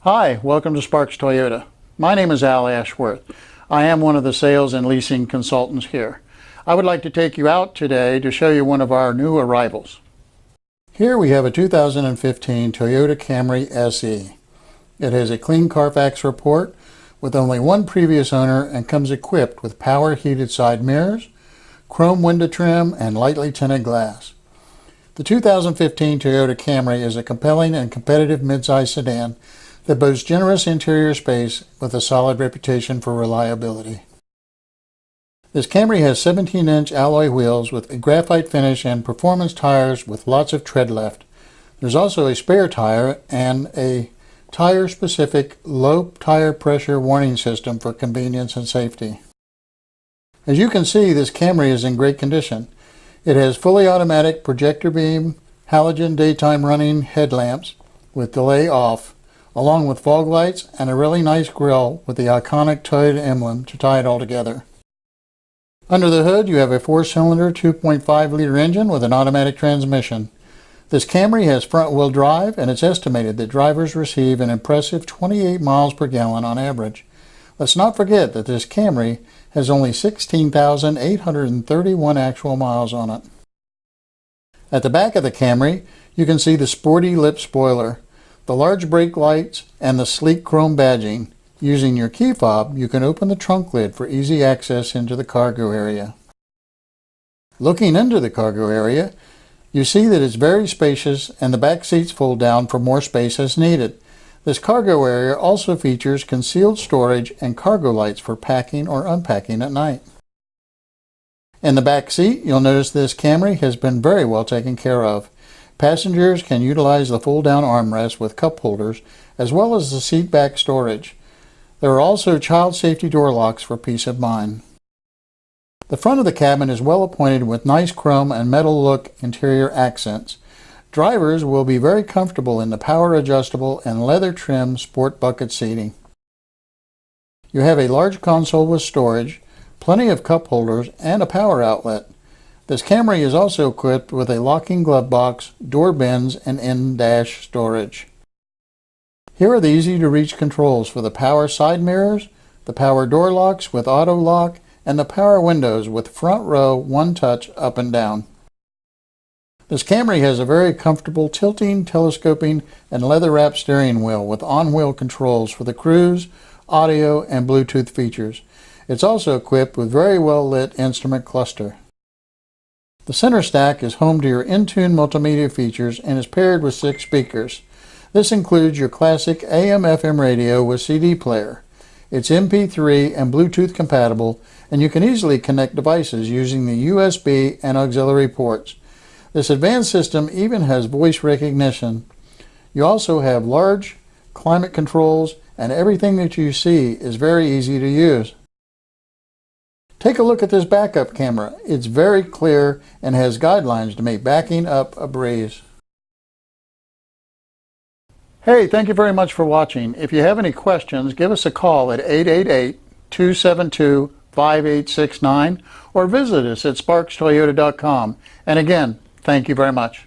Hi, welcome to Sparks Toyota. My name is Al Ashworth. I am one of the sales and leasing consultants here. I would like to take you out today to show you one of our new arrivals. Here we have a 2015 Toyota Camry SE. It has a clean Carfax report with only one previous owner and comes equipped with power heated side mirrors, chrome window trim, and lightly tinted glass. The 2015 Toyota Camry is a compelling and competitive midsize sedan that boasts generous interior space with a solid reputation for reliability. This Camry has 17-inch alloy wheels with a graphite finish and performance tires with lots of tread left. There's also a spare tire and a tire-specific low tire pressure warning system for convenience and safety. As you can see, this Camry is in great condition. It has fully automatic projector beam, halogen daytime running headlamps with delay off, along with fog lights and a really nice grille with the iconic Toyota emblem to tie it all together. Under the hood you have a 4-cylinder 2.5-liter engine with an automatic transmission. This Camry has front-wheel drive, and it's estimated that drivers receive an impressive 28 miles per gallon on average. Let's not forget that this Camry has only 16,831 actual miles on it. At the back of the Camry you can see the sporty lip spoiler, the large brake lights, and the sleek chrome badging. Using your key fob, you can open the trunk lid for easy access into the cargo area. Looking into the cargo area, you see that it's very spacious and the back seats fold down for more space as needed. This cargo area also features concealed storage and cargo lights for packing or unpacking at night. In the back seat, you'll notice this Camry has been very well taken care of. Passengers can utilize the fold-down armrest with cup holders, as well as the seat back storage. There are also child safety door locks for peace of mind. The front of the cabin is well appointed with nice chrome and metal look interior accents. Drivers will be very comfortable in the power adjustable and leather trim sport bucket seating. You have a large console with storage, plenty of cup holders, and a power outlet. This Camry is also equipped with a locking glove box, door bins, and in-dash storage. Here are the easy-to-reach controls for the power side mirrors, the power door locks with auto lock, and the power windows with front row one-touch up and down. This Camry has a very comfortable tilting, telescoping, and leather-wrapped steering wheel with on-wheel controls for the cruise, audio, and Bluetooth features. It's also equipped with very well-lit instrument cluster. The center stack is home to your in-tune multimedia features and is paired with 6 speakers. This includes your classic AM/FM radio with CD player. It's MP3 and Bluetooth compatible, and you can easily connect devices using the USB and auxiliary ports. This advanced system even has voice recognition. You also have large climate controls, and everything that you see is very easy to use. Take a look at this backup camera. It's very clear and has guidelines to make backing up a breeze. Hey, thank you very much for watching. If you have any questions, give us a call at 888-272-5869 or visit us at sparkstoyota.com. And again, thank you very much.